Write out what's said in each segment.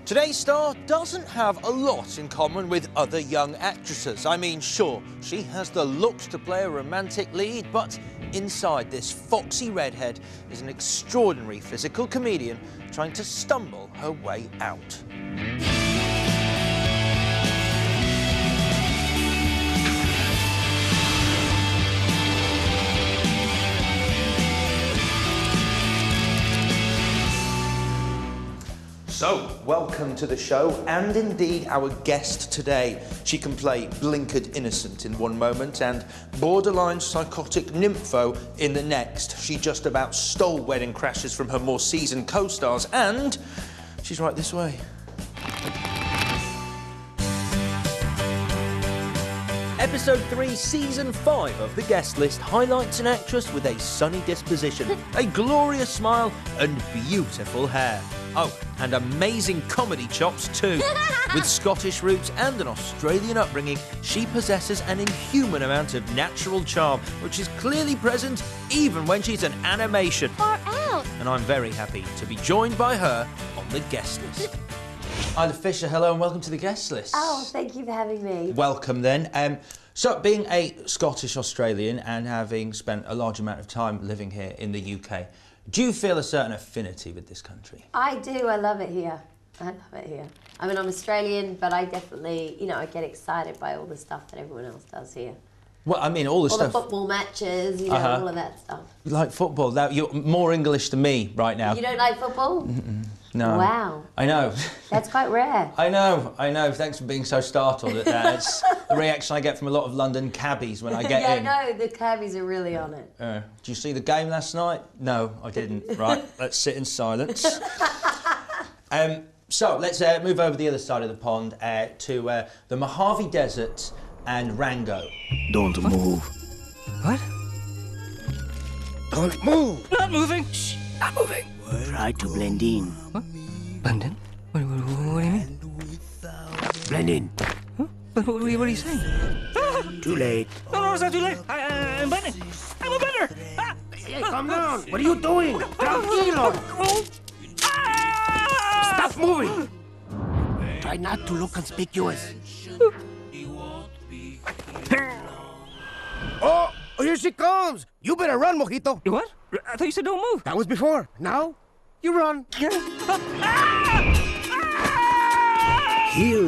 Today's star doesn't have a lot in common with other young actresses. I mean, sure, she has the looks to play a romantic lead, but inside this foxy redhead is an extraordinary physical comedian trying to stumble her way out. So, welcome to the show, and indeed our guest today. She can play blinkered innocent in one moment and borderline psychotic nympho in the next. She just about stole Wedding Crashers from her more seasoned co-stars, and she's right this way. Episode 3, Season 5 of The Guest List highlights an actress with a sunny disposition, a glorious smile and beautiful hair. Oh, and amazing comedy chops too. With Scottish roots and an Australian upbringing, she possesses an inhuman amount of natural charm, which is clearly present even when she's an animation. Far out. And I'm very happy to be joined by her on The Guest List. Isla Fisher, hello and welcome to The Guest List. Oh, thank you for having me. Welcome then. So, being a Scottish Australian and having spent a large amount of time living here in the UK, do you feel a certain affinity with this country? I do. I love it here. I love it here. I mean, I'm Australian, but I definitely, I get excited by all the stuff that everyone else does here. Well, I mean, all the the football matches, all of that stuff. You like football? You're more English than me right now. You don't like football? No. Wow. I know. That's quite rare. I know. Thanks for being so startled at that. It's the reaction I get from a lot of London cabbies when I get in. Yeah, I know. The cabbies are really on it. Do you see the game last night? No, I didn't. Right, let's sit in silence. So let's move over the other side of the pond to the Mojave Desert and Rango. Don't move. What? Don't move. Not moving. Shh, not moving. Try to blend in. What? Blend in? What do you mean? Blend in. Huh? But what are you saying? Too late. No, it's not too late. I'm blending. I'm a blender. Ah! Hey, calm down. What are you doing? Tranquilo. Stop moving. Try not to look conspicuous. Oh, here she comes. You better run, Mojito. You what? I thought you said don't move. That was before. Now, you run. Here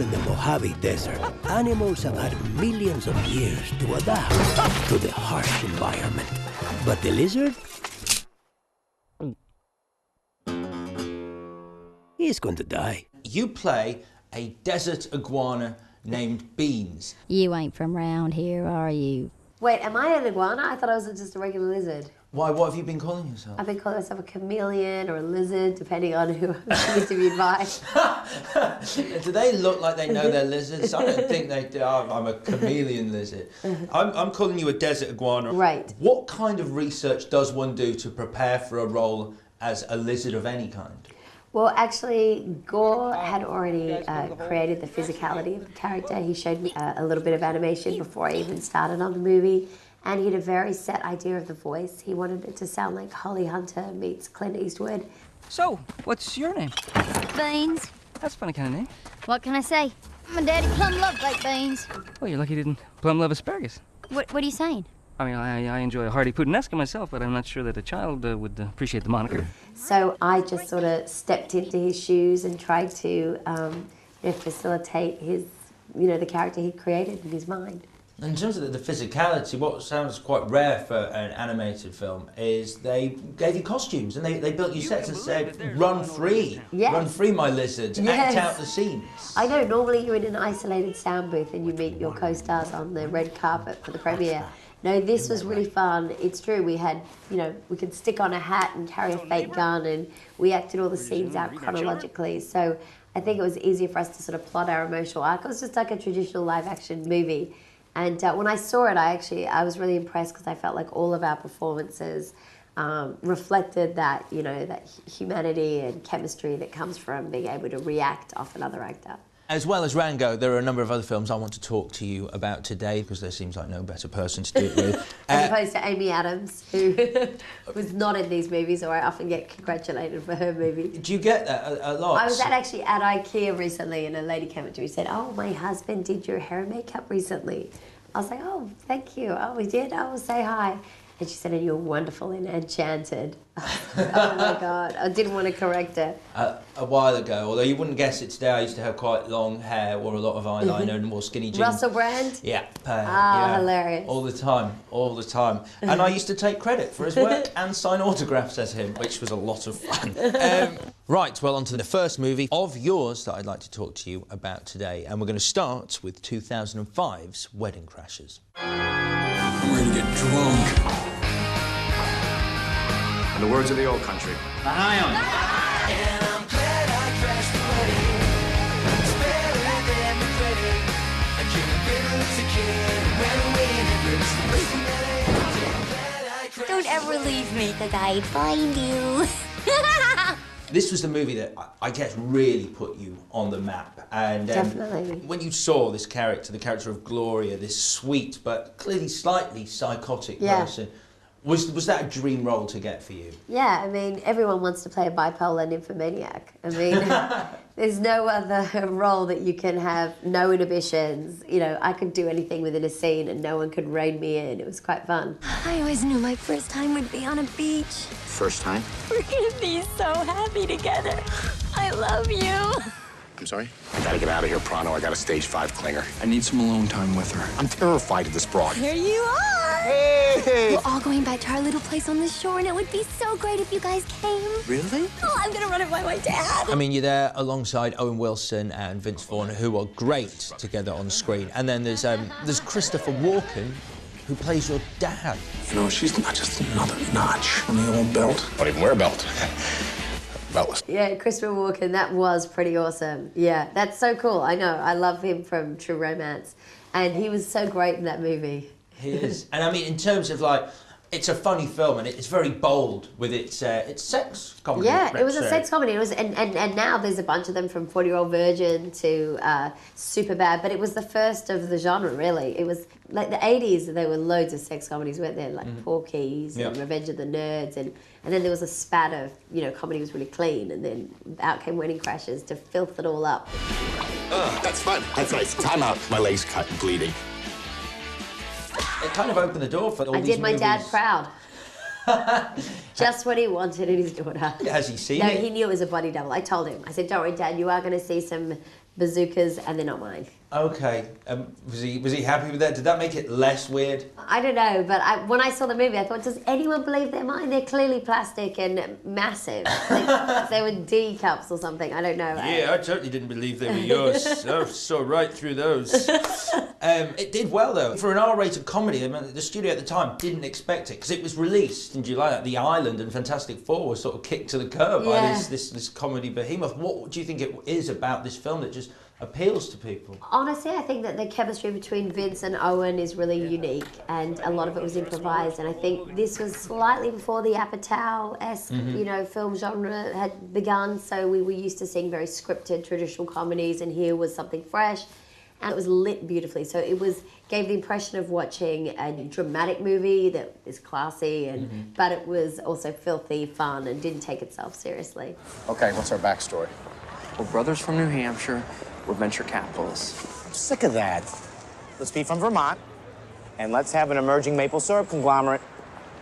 in the Mojave Desert, animals have had millions of years to adapt to the harsh environment. But the lizard? He's going to die. You play a desert iguana named Beans. You ain't from round here, are you? Wait, am I an iguana? I thought I was just a regular lizard. Why, what have you been calling yourself? I've been calling myself a chameleon or a lizard, depending on who I'm interviewed by. Do they look like they know they're lizards? I don't think they do. I'm a chameleon lizard. I'm calling you a desert iguana. Right. What kind of research does one do to prepare for a role as a lizard of any kind? Well, actually, Gore had already created the physicality of the character. He showed me a little bit of animation before I even started on the movie. And he had a very set idea of the voice. He wanted it to sound like Holly Hunter meets Clint Eastwood. So, what's your name? Beans. That's a funny kind of name. What can I say? My daddy plumb loved baked beans. Well, you're lucky you didn't plum love asparagus. What are you saying? I mean, I enjoy a hearty puttanesca myself, but I'm not sure that a child would appreciate the moniker. So I just sort of stepped into his shoes and tried to facilitate his, the character he created in his mind. In terms of the physicality, what sounds quite rare for an animated film is they gave you costumes and they built you sets and said, run free, yes. Run free, my lizards, yes. Act out the scenes. I know, normally you're in an isolated sound booth and you meet your co-stars on the red carpet for the premiere. No, this was really fun. It's true, we had, we could stick on a hat and carry a fake gun and we acted all the scenes out chronologically. So I think it was easier for us to sort of plot our emotional arc. It was just like a traditional live action movie. And when I saw it, I was really impressed because I felt like all of our performances reflected that, that humanity and chemistry that comes from being able to react off another actor. As well as Rango, there are a number of other films I want to talk to you about today because there seems like no better person to do it with. As opposed to Amy Adams, who was not in these movies, or I often get congratulated for her movie. Do you get that a lot? I was actually at IKEA recently, and a lady came up to me and said, "Oh, my husband did your hair and makeup recently." I was like, "Oh, thank you. Oh, we did? Oh, say hi." And she said, "And you're wonderful and enchanted." Oh my God, I didn't want to correct her. A while ago, although you wouldn't guess it today, I used to have quite long hair, wore a lot of eyeliner and wore skinny jeans. Russell Brand? Yeah. Yeah. Hilarious. All the time. And I used to take credit for his work and sign autographs as him, which was a lot of fun. Right, well, on to the first movie of yours that I'd like to talk to you about today. And we're going to start with 2005's Wedding Crashers. I'm ready to get drunk. In the words of the old country. Behind him. And I'm glad I crashed the wedding. It's better than the credit. I can't get a kid when we Don't ever leave me, because I'd find you. This was the movie that I guess really put you on the map. And Definitely. when you saw this character, the character of Gloria, this sweet but clearly slightly psychotic person, was that a dream role to get for you? Yeah, I mean, everyone wants to play a bipolar nymphomaniac. I mean, there's no other role that you can have no inhibitions. You know, I could do anything within a scene and no one could rein me in. It was quite fun. I always knew my first time would be on a beach. First time? We're gonna be so happy together. I love you. I'm sorry? I gotta get out of here pronto. I got a stage 5 clinger. I need some alone time with her. I'm terrified of this broad. There you are. Hey! We're all going back to our little place on the shore, and it would be so great if you guys came. Really? Oh, I'm gonna run it by my dad. I mean, you're there alongside Owen Wilson and Vince Vaughn, who are great together on screen. And then there's Christopher Walken, who plays your dad. You know, she's not just another notch on the old belt. Don't even wear a belt. Beltless. Yeah, Christopher Walken, that was pretty awesome. Yeah, that's so cool. I know, I love him from True Romance. And he was so great in that movie. He is. And I mean, in terms of like, it's a funny film and it's very bold with its sex comedy. Yeah, it was a sex comedy. It was, and now there's a bunch of them, from 40-Year-Old Virgin to Superbad, but it was the first of the genre, really. It was like the 80s, there were loads of sex comedies, weren't there? Like Porky's and Revenge of the Nerds, and then there was a spat of, you know, comedy was really clean, and then out came Wedding Crashers to filth it all up. That's fun. That's nice. Time out. My leg's cut and bleeding. It kind of opened the door for all these I did my movies. dad proud. Just what he wanted in his daughter. Has he seen No, it? he knew it was a body double. I told him. I said, "Don't worry, Dad, you are going to see some bazookas, and they're not mine." Okay. Was he happy with that? Did that make it less weird? I don't know, but when I saw the movie, I thought, does anyone believe they're mine? They're clearly plastic and massive. Like, they were D cups or something. I don't know. Yeah, I totally didn't believe they were yours. I saw right through those. It did well, though. For an R-rated comedy, I mean, the studio at the time didn't expect it, because it was released in July. Like, The Island and Fantastic Four were sort of kicked to the curb by this comedy behemoth. What do you think it is about this film that just appeals to people? Honestly, I think that the chemistry between Vince and Owen is really unique, and a lot of it was improvised. And I think this was slightly before the Apatow-esque, you know, film genre had begun. So we were used to seeing very scripted, traditional comedies, and here was something fresh, and it was lit beautifully. So it gave the impression of watching a dramatic movie that is classy, and but it was also filthy fun and didn't take itself seriously. Okay, what's our backstory? We're brothers from New Hampshire. We're venture capitalists. I'm sick of that. Let's be from Vermont, and let's have an emerging maple syrup conglomerate.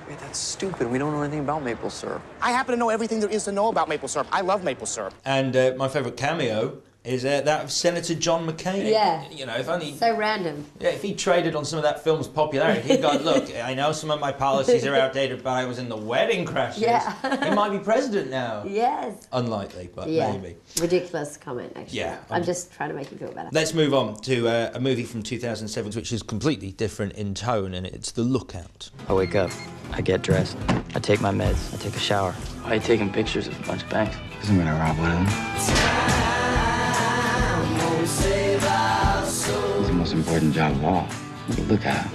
Wait, that's stupid. We don't know anything about maple syrup. I happen to know everything there is to know about maple syrup. I love maple syrup. And my favourite cameo is that of Senator John McCain. Yeah. You know, if only... So random. Yeah, if he traded on some of that film's popularity, he'd go, look, I know some of my policies are outdated, but I was in the Wedding Crashers. Yeah. He might be president now. Yes. Unlikely, but Yeah. maybe. Ridiculous comment, actually. Yeah. I'm just trying to make you feel better. Let's move on to a movie from 2007, which is completely different in tone, and it's The Lookout. I wake up, I get dressed, I take my meds, I take a shower. Why are you taking pictures of a bunch of banks? Because I'm gonna rob one of them. It's the most important job of all. The lookout.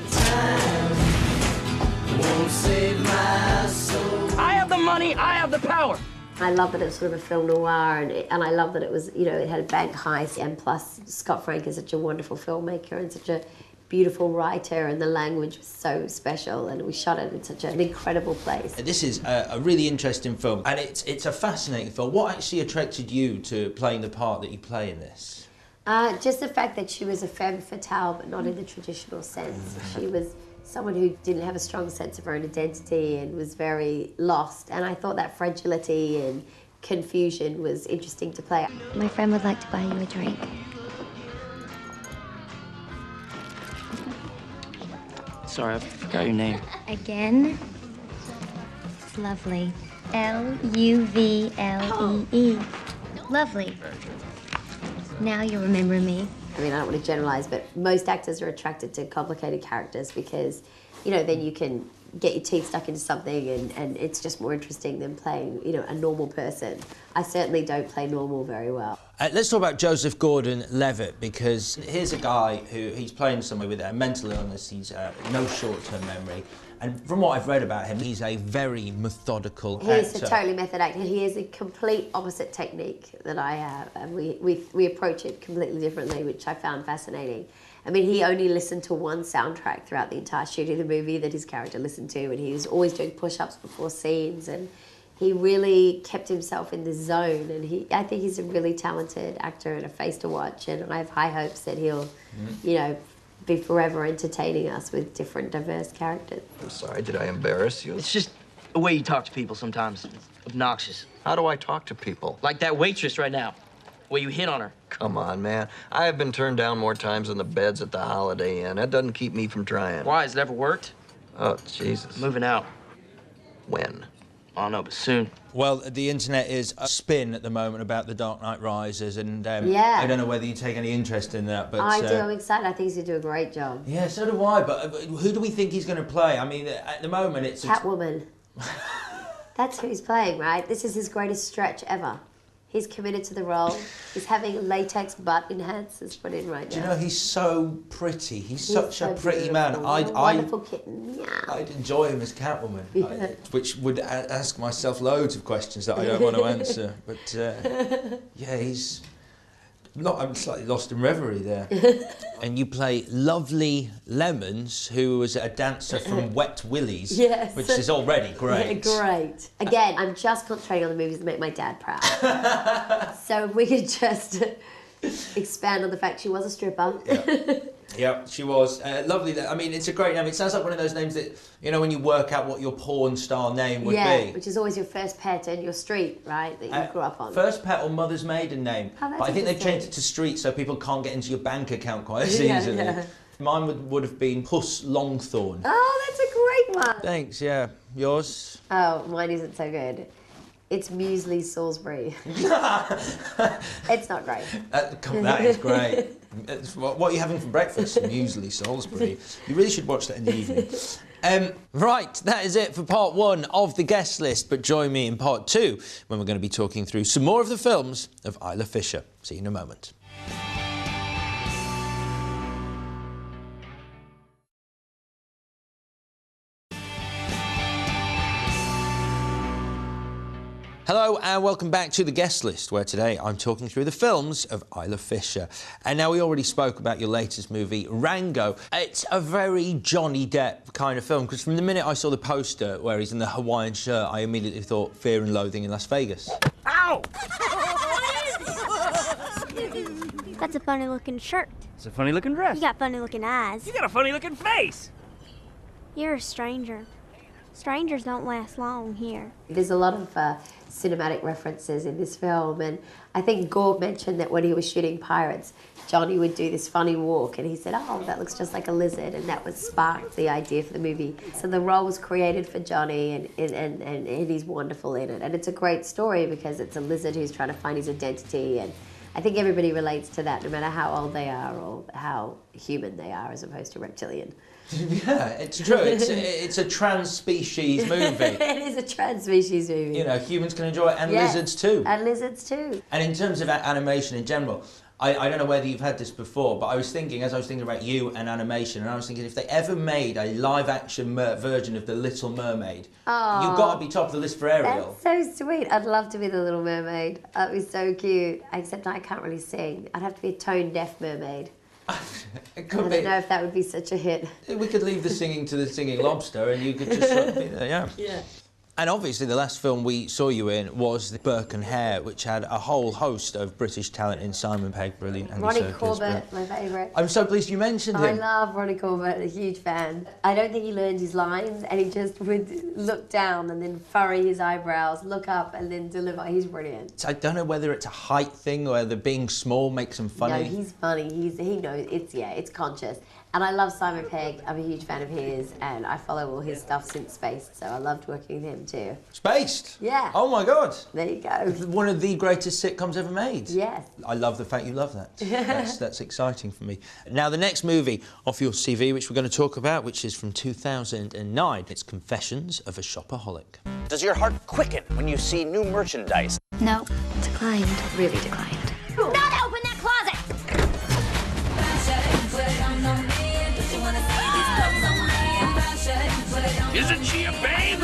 I have the money, I have the power. I love that it was sort of a film noir, and I love that it was, you know, it had a bank heist, and plus Scott Frank is such a wonderful filmmaker and such a beautiful writer, and the language was so special, and we shot it in such an incredible place. This is a really interesting film, and it's a fascinating film. What actually attracted you to playing the part that you play in this? Just the fact that she was a femme fatale, but not in the traditional sense. She was someone who didn't have a strong sense of her own identity and was very lost, and I thought that fragility and confusion was interesting to play. My friend would like to buy you a drink. Sorry, I forgot your name. Again? It's lovely. L-U-V-L-E-E. Lovely. Now you remember me. I mean, I don't want to generalize, but most actors are attracted to complicated characters because, you know, then you can get your teeth stuck into something and it's just more interesting than playing, you know, a normal person. I certainly don't play normal very well. Let's talk about Joseph Gordon-Levitt, because here's a guy who he's playing somebody with a mental illness. He's no short-term memory. And from what I've read about him, he's a very methodical actor. He's a totally method actor. He has a complete opposite technique that I have, and we approach it completely differently, which I found fascinating. I mean, he only listened to one soundtrack throughout the entire shooting of the movie that his character listened to, and he was always doing push-ups before scenes, and he really kept himself in the zone, and I think he's a really talented actor and a face to watch, and I have high hopes that he'll, you know, be forever entertaining us with different, diverse characters. I'm sorry, did I embarrass you? It's just the way you talk to people sometimes. It's obnoxious. How do I talk to people? Like that waitress right now, where you hit on her. Come on, man. I have been turned down more times than the beds at the Holiday Inn. That doesn't keep me from trying. Why? Has it ever worked? Oh, Jesus. Moving out. When? I don't know, but soon. Well, the internet is a spin at the moment about The Dark Knight Rises, and yeah. I don't know whether you take any interest in that, but... I do, I'm excited. I think he's going to do a great job. Yeah, so do I, but who do we think he's going to play? I mean, at the moment, it's... Catwoman. That's who he's playing, right? This is his greatest stretch ever. He's committed to the role. He's having latex butt enhancers put in right now. Do you know, he's so pretty. He's such a pretty man. Wonderful kitten. Yeah. I'd enjoy him as Catwoman, Yeah. which would ask myself loads of questions that I don't want to answer. But, yeah, he's... I'm slightly lost in reverie there. And you play Lovely Lemons, who was a dancer from Wet Willies, yes. which is already great. Yeah, great. Again, I'm just concentrating on the movies that make my dad proud. So if we could just expand on the fact she was a stripper. Yeah. Yeah, she was. Lovely. I mean, it's a great name. It sounds like one of those names that, you know, when you work out what your porn star name would be. Yeah, which is always your first pet and your street, right, that you grew up on. First pet or mother's maiden name. Oh, but I think they've changed it to street so people can't get into your bank account quite as easily. Yeah. Mine would have been Puss Longthorn. Oh, that's a great one. Thanks, yeah. Yours? Oh, mine isn't so good. It's Muesli Salisbury. It's not great. That is great. What are you having for breakfast? Muesli Salisbury. You really should watch that in the evening. Right, that is it for part one of the guest list, but join me in part two when we're going to be talking through some more of the films of Isla Fisher. See you in a moment. Hello and welcome back to the guest list, where today I'm talking through the films of Isla Fisher. And now we already spoke about your latest movie, Rango. It's a very Johnny Depp kind of film, because from the minute I saw the poster where he's in the Hawaiian shirt, I immediately thought Fear and Loathing in Las Vegas. Ow! That's a funny looking shirt. It's a funny looking dress. You got funny looking eyes. You got a funny looking face. You're a stranger. Strangers don't last long here. There's a lot of cinematic references in this film, and I think Gore mentioned that when he was shooting Pirates, Johnny would do this funny walk, and he said, oh, that looks just like a lizard, and that was sparked the idea for the movie. So the role was created for Johnny, and he's wonderful in it. And it's a great story because it's a lizard who's trying to find his identity, and I think everybody relates to that, no matter how old they are or how human they are, as opposed to reptilian. Yeah, it's true. It's a trans-species movie. It is a trans-species movie. You know, humans can enjoy it, and lizards too. And lizards too. And in terms of animation in general, I don't know whether you've had this before, but I was thinking, as I was thinking about you and animation, and I was thinking if they ever made a live-action version of The Little Mermaid, you've got to be top of the list for Ariel. That's so sweet. I'd love to be the Little Mermaid. That'd be so cute. Except I can't really sing. I'd have to be a tone-deaf mermaid. It could I don't know if that would be such a hit. We could leave the singing to the singing lobster, and you could just sort of be there, yeah. Yeah. And obviously the last film we saw you in was Burke and Hare, which had a whole host of British talent in Simon Pegg, brilliant. Andy Ronnie Serkis, Corbett, my favourite. I'm so pleased you mentioned him. I love Ronnie Corbett, a huge fan. I don't think he learned his lines, and he just would look down and then furrow his eyebrows, look up and then deliver. He's brilliant. I don't know whether it's a height thing or whether being small makes him funny. No, he's funny. He knows, it's conscious. And I love Simon Pegg. I'm a huge fan of his, and I follow all his stuff since Spaced, so I loved working with him too. Spaced? Yeah. Oh my God. There you go. One of the greatest sitcoms ever made. Yes. I love the fact you love that. That's exciting for me. Now, the next movie off your CV, which we're going to talk about, which is from 2009, it's Confessions of a Shopaholic. Does your heart quicken when you see new merchandise? No, declined. Really declined. Not open that closet! Isn't she a babe?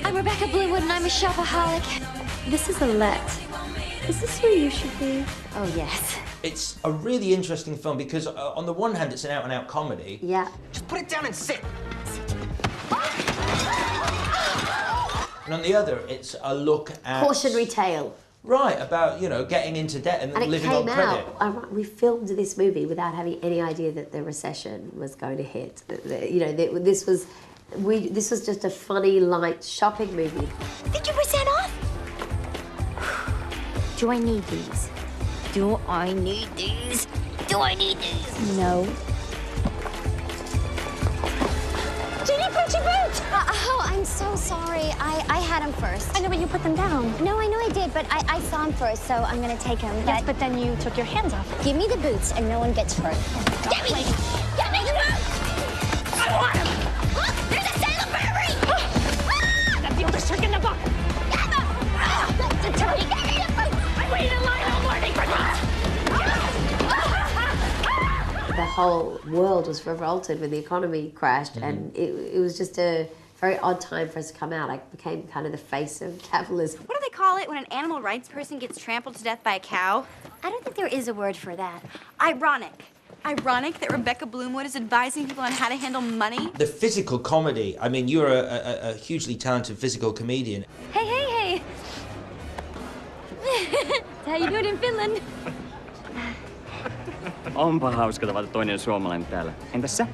I'm Rebecca Bloomwood and I'm a shopaholic. This is a let. Is this where you should be? Oh, yes. It's a really interesting film because on the one hand, it's an out-and-out comedy. Yeah. Just put it down and sit. And on the other, it's a look at... Cautionary tale. Right, about, you know, getting into debt and living on credit. We filmed this movie without having any idea that the recession was going to hit. You know, this was just a funny, light shopping movie. 50% off? Do I need these? Do I need these? Do I need these? No. Ginny, put your boots! Oh, I'm so sorry. I had him first. I know, but you put them down. No, I know I did, but I saw him first, so I'm gonna take him. Yes, but then you took your hands off. Give me the boots and no one gets hurt. Get me! Get me the boots! I want him! Look, there's a sale of Burberry! The oldest trick in the book. That's a turkey! Get me the boots! I waited in line all morning for this. The whole world was revolted when the economy crashed, and it was just a very odd time for us to come out. I became kind of the face of capitalism. What do they call it when an animal rights person gets trampled to death by a cow? I don't think there is a word for that. Ironic. Ironic that Rebecca Bloomwood is advising people on how to handle money? The physical comedy, I mean, you're a hugely talented physical comedian. Hey, hey, hey. How you doing in Finland? Onpa hauska tavata toinen suomalainen täällä. Entäs sä?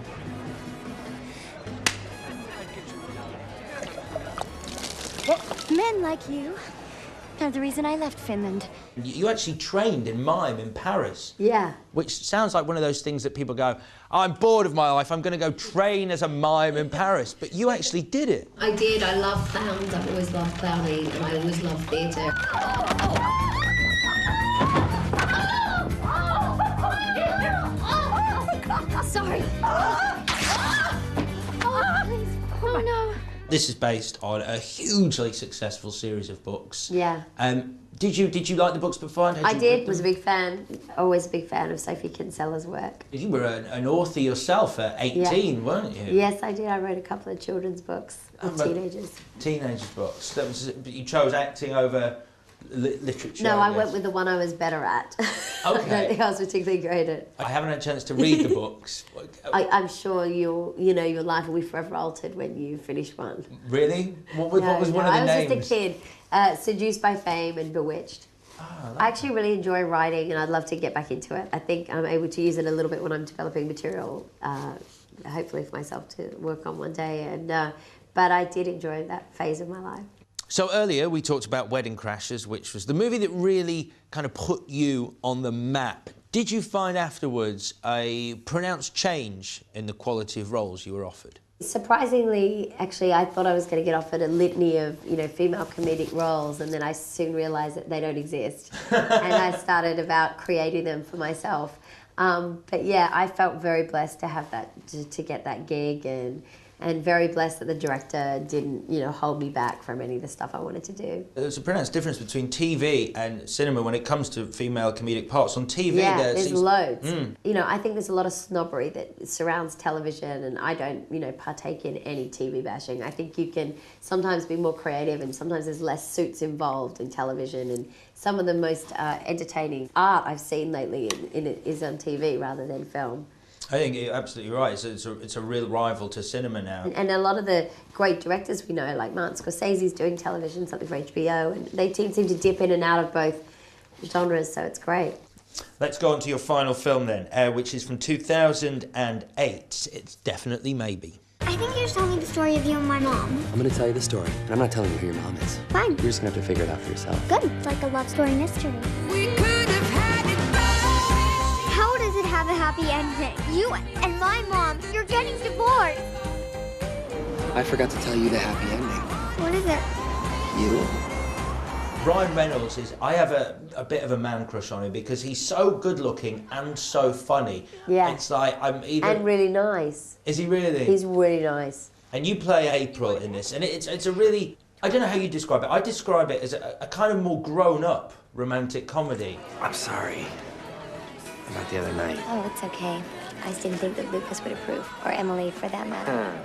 Men like you are the reason I left Finland. You actually trained in mime in Paris. Yeah. Which sounds like one of those things that people go, I'm bored of my life, I'm going to go train as a mime in Paris. But you actually did it. I did. I love clowns. I've always loved clowning, and I always loved theatre. Sorry. Oh, please. Oh, no. This is based on a hugely successful series of books. Yeah. Did you like the books beforehand? I did. Was a big fan. Always a big fan of Sophie Kinsella's work. You were an author yourself at 18, weren't you? Yes, I did. I wrote a couple of children's books of teenagers. Teenagers' books. That was, you chose acting over literature. No, I went with the one I was better at. Okay. I don't think I was particularly great at. I haven't had a chance to read the books. I'm sure your life will be forever altered when you finish one. Really? What was one of the names? I was just a kid. Seduced by Fame and Bewitched. I actually really enjoy writing, and I'd love to get back into it. I think I'm able to use it a little bit when I'm developing material, hopefully for myself to work on one day. And but I did enjoy that phase of my life. So earlier we talked about Wedding Crashers, which was the movie that really kind of put you on the map. Did you find afterwards a pronounced change in the quality of roles you were offered? Surprisingly, actually, I thought I was going to get offered a litany of, female comedic roles, and then I soon realised that they don't exist. And I started about creating them for myself. But yeah, I felt very blessed to have that, to get that gig, and and very blessed that the director didn't, you know, hold me back from any of the stuff I wanted to do. There's a pronounced difference between TV and cinema when it comes to female comedic parts. On TV, yeah, there's loads. You know, I think there's a lot of snobbery that surrounds television, and I don't, you know, partake in any TV bashing. I think you can sometimes be more creative, and sometimes there's less suits involved in television, and some of the most entertaining art I've seen lately is on TV rather than film. I think you're absolutely right. It's a real rival to cinema now. And a lot of the great directors we know, like Martin Scorsese's doing television, something for HBO, and they seem to dip in and out of both genres, so it's great. Let's go on to your final film then, which is from 2008. It's Definitely Maybe. I think you're just telling me the story of you and my mom. I'm gonna tell you the story, but I'm not telling you who your mom is. Fine. You're just gonna have to figure it out for yourself. Good. It's like a love story mystery. We could have had it both. How does it have a happy ending? You and my mom, you're getting divorced. I forgot to tell you the happy ending. What is it? You. Ryan Reynolds is, I have a bit of a man crush on him because he's so good looking and so funny. Yeah. It's like, I'm either... And really nice. Is he really? He's really nice. And you play April in this, and it's a really, I don't know how you describe it. I describe it as a kind of more grown-up romantic comedy. I'm sorry about the other night. Oh, it's okay. I just didn't think that Lucas would approve, or Emily for that matter.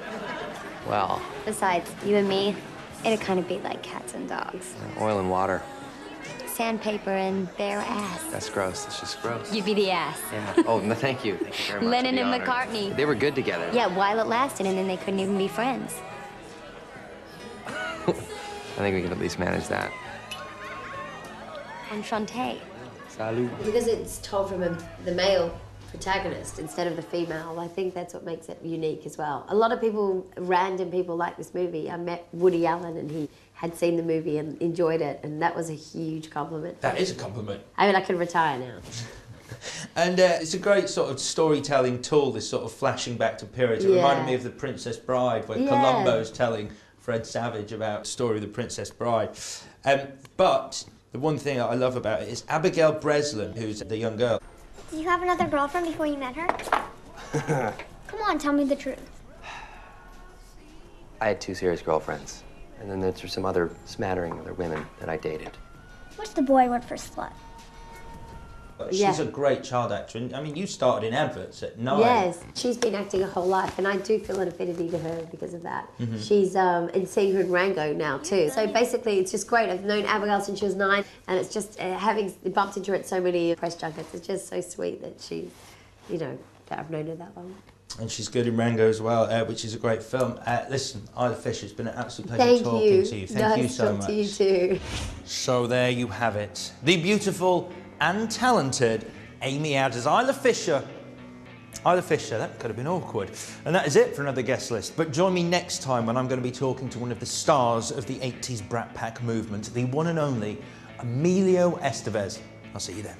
Well. Besides, you and me, it'd kind of be like cats and dogs. Oil and water. Sandpaper and bare ass. That's gross. That's just gross. You'd be the ass. Yeah. Oh, no, thank you. Thank you very much. Lennon I'll and be honored. McCartney. They were good together. Yeah, while it lasted, and then they couldn't even be friends. I think we can at least manage that. Enchanté. Salut. Because it's told from the male protagonist instead of the female, I think that's what makes it unique as well. A lot of people, random people, like this movie. I met Woody Allen, and he had seen the movie and enjoyed it, and that was a huge compliment. That is a compliment. I mean, I can retire now. And it's a great sort of storytelling tool, this sort of flashing back to periods. It reminded me of The Princess Bride, where Columbo's telling Fred Savage about the story of The Princess Bride. But the one thing that I love about it is Abigail Breslin, who's the young girl. Did you have another girlfriend before you met her? Come on, tell me the truth. I had 2 serious girlfriends, and then there's some other smattering of other women that I dated. What's the boy went for slut? She's a great child actor, and I mean, you started in adverts at 9. Yes, she's been acting her whole life, and I do feel an affinity to her because of that. She's in seeing her in Rango now too. So basically, it's just great. I've known Abigail since she was 9, and it's just having bumped into her at so many press junkets. It's just so sweet that she's, you know, that I've known her that long. And she's good in Rango as well, which is a great film. Listen, Isla Fisher, it's been an absolute pleasure talking to you. Thank you so much. To you too. So there you have it. The beautiful and talented Amy Adams. Isla Fisher, that could have been awkward. And that is it for another guest list. But join me next time when I'm going to be talking to one of the stars of the 80s Brat Pack movement, the one and only Emilio Estevez. I'll see you then.